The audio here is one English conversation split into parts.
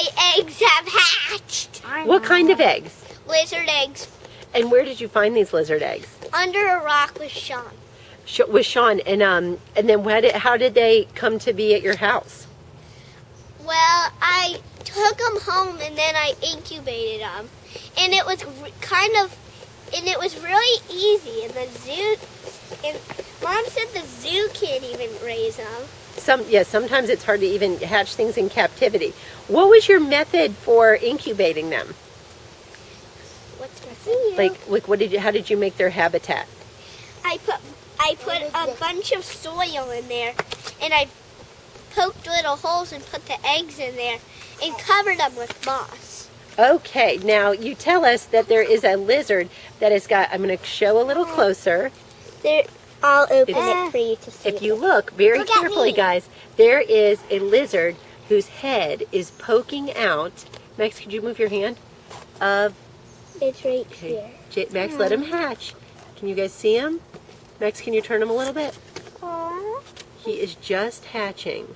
my eggs have hatched. What kind of eggs? Lizard eggs. And where did you find these lizard eggs? Under a rock with Sean. With Sean, and then how did they come to be at your house? Well, I took them home and then I incubated them, and it was really easy. And the zoo, and Mom said the zoo can't even raise them. Sometimes it's hard to even hatch things in captivity. What was your method for incubating them? What's missing? How did you make their habitat? I put a bunch of soil in there, and I poked little holes and put the eggs in there and covered them with moss. Okay, now you tell us that there is a lizard that has got, I'm going to show a little closer. I'll open it for you to see. If you look very carefully, guys, there is a lizard whose head is poking out. Max, could you move your hand? It's right here. Max, let him hatch. Can you guys see him? Max, can you turn him a little bit? Aww. He is just hatching.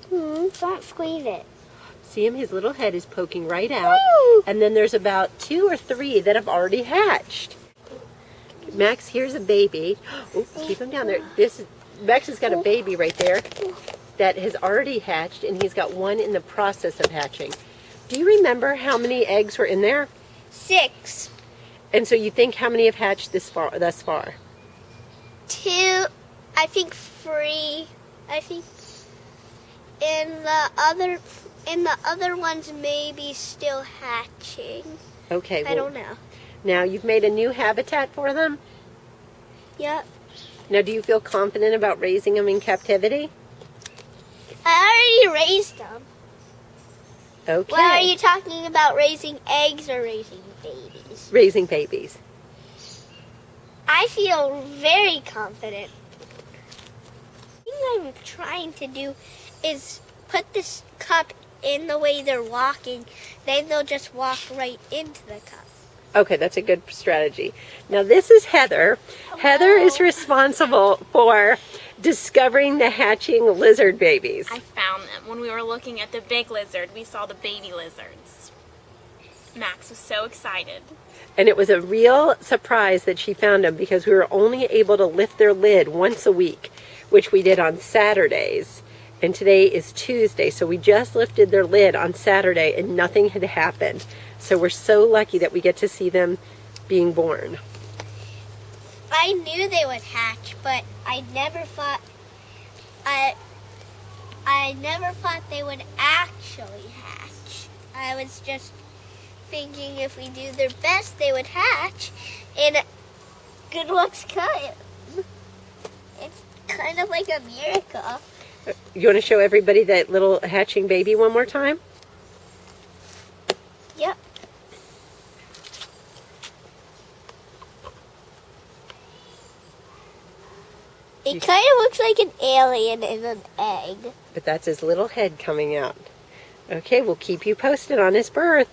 Don't squeeze it. See him? His little head is poking right out. Woo! And then there's about 2 or 3 that have already hatched. Max, here's a baby. Oh, keep him down there. Max has got a baby right there that has already hatched, and he's got one in the process of hatching. Do you remember how many eggs were in there? 6. And so you think how many have hatched thus far? 2, I think 3. I think in the other ones maybe still hatching. Okay. I don't know. Now you've made a new habitat for them? Yep. Now do you feel confident about raising them in captivity? I already raised them. Okay. Well, are you talking about raising eggs or raising babies? Raising babies. I feel very confident. The thing I'm trying to do is put this cup in the way they're walking. Then they'll just walk right into the cup. Okay, that's a good strategy. Now this is Heather. Hello. Heather is responsible for discovering the hatching lizard babies. I found them. When we were looking at the big lizard, we saw the baby lizards. Max was so excited. And it was a real surprise that she found them because we were only able to lift their lid once a week, which we did on Saturdays. And today is Tuesday, so we just lifted their lid on Saturday and nothing had happened. So we're so lucky that we get to see them being born. I knew they would hatch, but I never thought they would actually hatch. I was just thinking if we do their best, they would hatch. And good luck's cut. It's kind of like a miracle. You want to show everybody that little hatching baby one more time? Yep. It kind of looks like an alien in an egg. But that's his little head coming out. Okay, we'll keep you posted on his birth.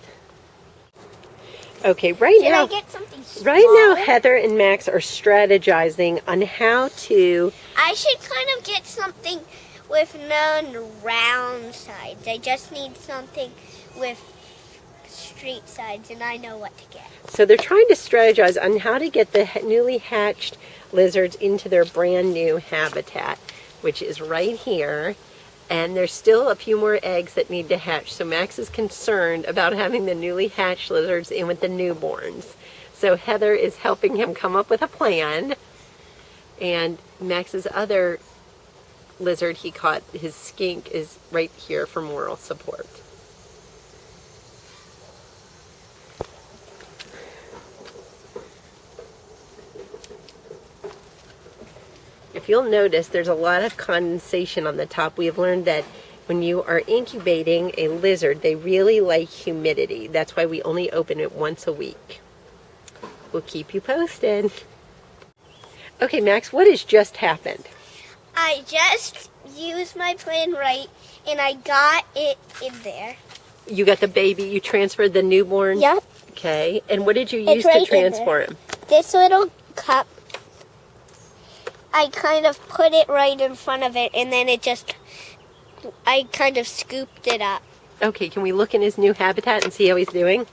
Okay, right Can now, I get something small? right now Heather and Max are strategizing on how to... I should kind of get something with non-round sides. I just need something with straight sides, and I know what to get. So they're trying to strategize on how to get the newly hatched lizards into their brand new habitat, which is right here. And there's still a few more eggs that need to hatch. So Max is concerned about having the newly hatched lizards in with the newborns. So Heather is helping him come up with a plan. And Max's other lizard he caught, his skink, is right here for moral support. If you'll notice, there's a lot of condensation on the top. We have learned that when you are incubating a lizard, they really like humidity. That's why we only open it once a week. We'll keep you posted. Okay, Max, what has just happened? I just used my plan right, and I got it in there. You got the baby, you transferred the newborn? Yep. Okay, and what did you It's use right to in transfer him? This little cup, I kind of put it right in front of it, and then I kind of scooped it up. Okay, can we look in his new habitat and see how he's doing?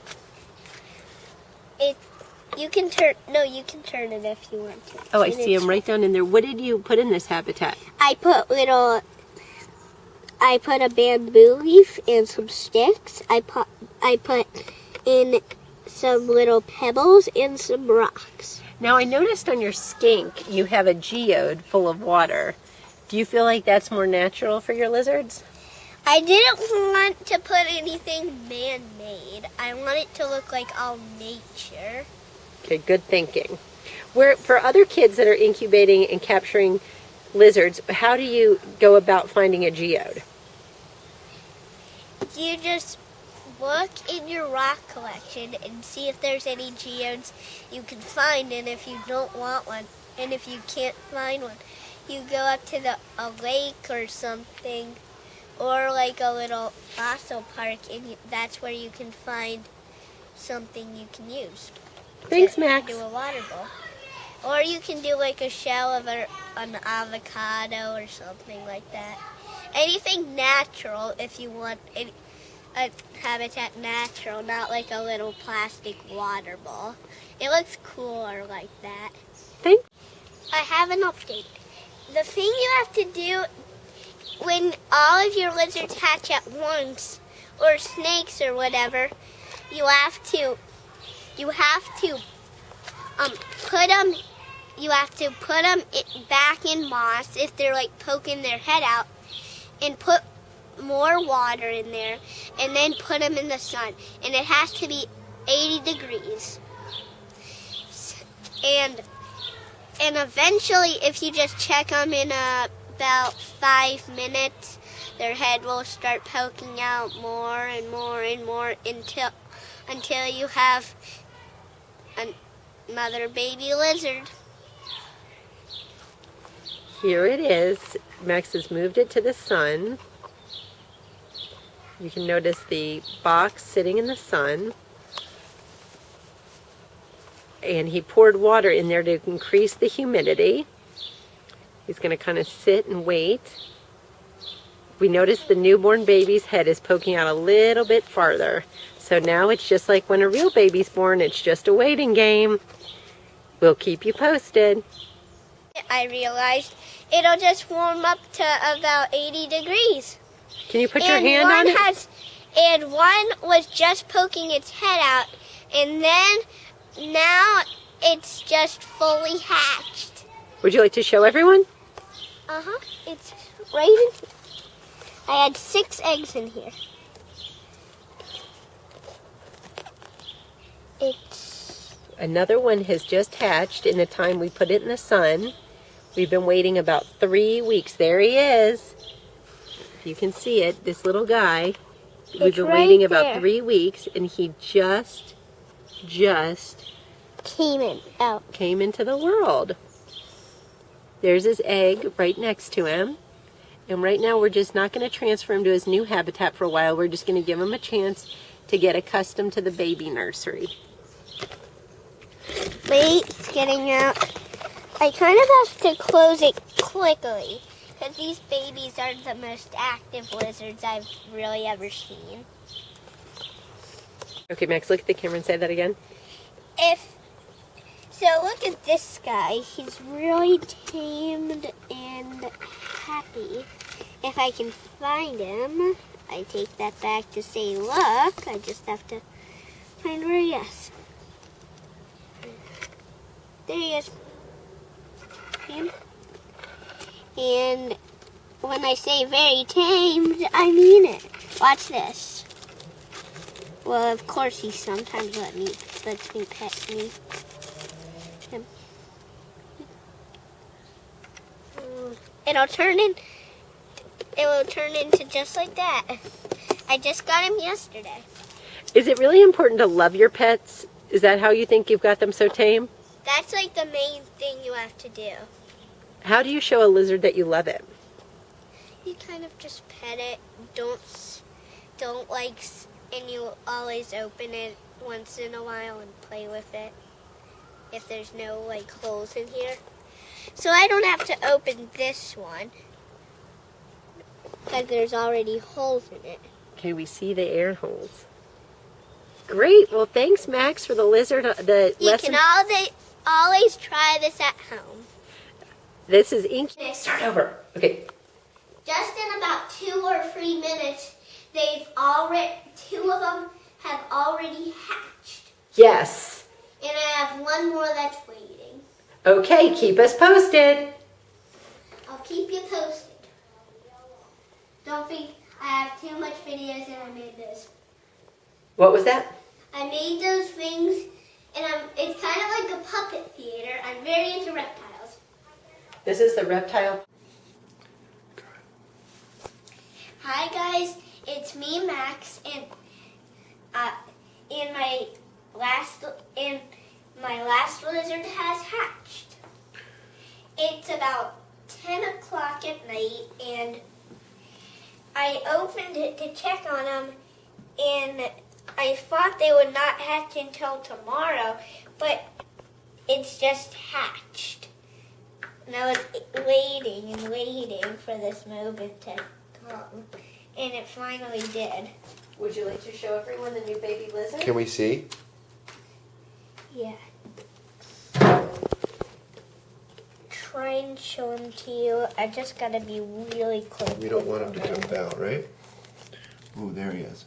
You can turn it if you want to. Oh, I see him right down in there. What did you put in this habitat? I put a bamboo leaf and some sticks. I put in some little pebbles and some rocks. Now, I noticed on your skink you have a geode full of water. Do you feel like that's more natural for your lizards? I didn't want to put anything man-made. I want it to look like all nature. Okay, good thinking. For other kids that are incubating and capturing lizards, how do you go about finding a geode? You just look in your rock collection and see if there's any geodes you can find, and if you don't want one, and if you can't find one, you go up to a lake or something, or like a little fossil park, and that's where you can find something you can use. Thanks, Max. Do a water bowl. Or you can do like a shell of an avocado or something like that. Anything natural if you want a habitat natural, not like a little plastic water bowl. It looks cooler like that. Thanks. I have an update. The thing you have to do when all of your lizards hatch at once, or snakes or whatever, you have to put them back in moss if they're like poking their head out, and put more water in there, and then put them in the sun, and it has to be 80 degrees. And eventually, if you just check them in about 5 minutes, their head will start poking out more and more and more until you have another baby lizard. Here it is. Max has moved it to the sun. You can notice the box sitting in the sun. And he poured water in there to increase the humidity. He's going to kind of sit and wait. We notice the newborn baby's head is poking out a little bit farther. So now it's just like when a real baby's born, it's just a waiting game. We'll keep you posted. I realized it'll just warm up to about 80 degrees. Can you put your hand on it? And one was just poking its head out, and then now it's just fully hatched. Would you like to show everyone? Uh-huh. It's right in here. I had 6 eggs in here. Another one has just hatched in the time we put it in the sun. We've been waiting about 3 weeks. There he is. If you can see it, this little guy. We've been waiting about 3 weeks, and he just came into the world. There's his egg right next to him. And right now we're just not going to transfer him to his new habitat for a while. We're just going to give him a chance to get accustomed to the baby nursery. Wait, it's getting out. I kind of have to close it quickly because these babies are the most active lizards I've really ever seen. Okay, Max, look at the camera and say that again. So look at this guy. He's really tamed and happy. If I can find him, I take that back to say look. I just have to find where he is. There he is. Him. And when I say very tamed, I mean it. Watch this. Well, of course he sometimes lets me pet me. Him. It will turn into just like that. I just got him yesterday. Is it really important to love your pets? Is that how you think you've got them so tame? That's like the main thing you have to do. How do you show a lizard that you love it? You kind of just pet it. Don't like, and you always open it once in a while and play with it. If there's no like holes in here. So I don't have to open this one because there's already holes in it. Okay, we see the air holes. Great. Well, thanks, Max, for the lizard. The You lesson. can always try this at home. This is Inky. Start over. Okay. Just in about 2 or 3 minutes, two of them have already hatched. Yes. And I have one more that's waiting. Okay, keep us posted. I'll keep you posted. Don't think I have too much videos and I made this. What was that? I made those things and it's kind of like a puppet theater. I'm very into reptiles. This is the reptile. Hi guys, it's me Max and my last lizard has hatched. It's about 10 o'clock at night and I opened it to check on them and I thought they would not hatch until tomorrow, but it's just hatched. And I was waiting and waiting for this moment to come, and it finally did. Would you like to show everyone the new baby lizard? Can we see? Yeah. Try and show him to you. I just gotta be really close. We don't want him to jump out, right? Ooh, there he is.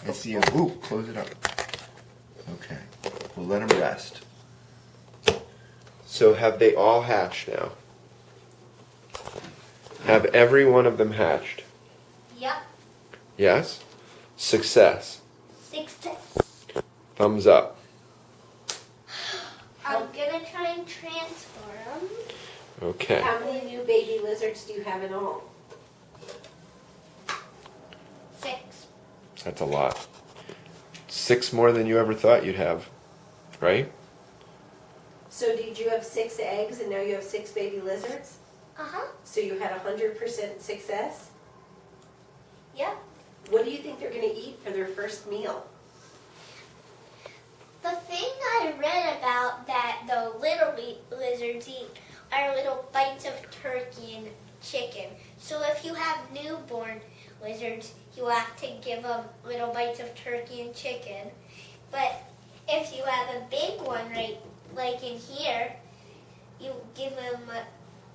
I see him. Ooh, close it up. Okay. We'll let him rest. So have they all hatched now? Have every one of them hatched? Yep. Yes? Success. Success. Thumbs up. I'm gonna try and transfer him. Okay. How many new baby lizards do you have in all? 6. That's a lot. 6 more than you ever thought you'd have, right? So did you have 6 eggs and now you have 6 baby lizards? Uh-huh. So you had 100% success? Yep. What do you think they're going to eat for their first meal? The thing I read about that the little lizards eat are little bites of turkey and chicken. So if you have newborn lizards, you have to give them little bites of turkey and chicken. But if you have a big one, right, like in here, you give them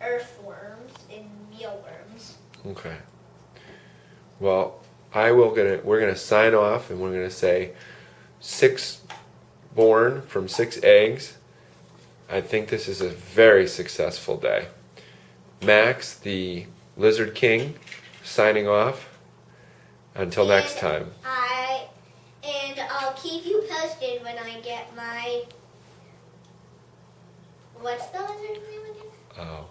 earthworms and mealworms. Okay. Well, we're gonna sign off and we're gonna say 6 born from 6 eggs. I think this is a very successful day. Max, the Lizard King, signing off. Until next time. I'll keep you posted when I get my. What's the lizard name again? Oh,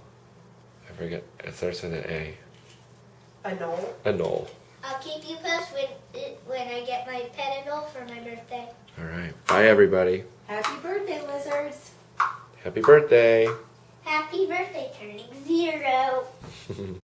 I forget. It starts with an A. A knoll? A knoll. I'll keep you posted when I get my pet anole for my birthday. All right. Bye, everybody. Happy birthday, lizards! Happy birthday. Happy birthday, turning 0.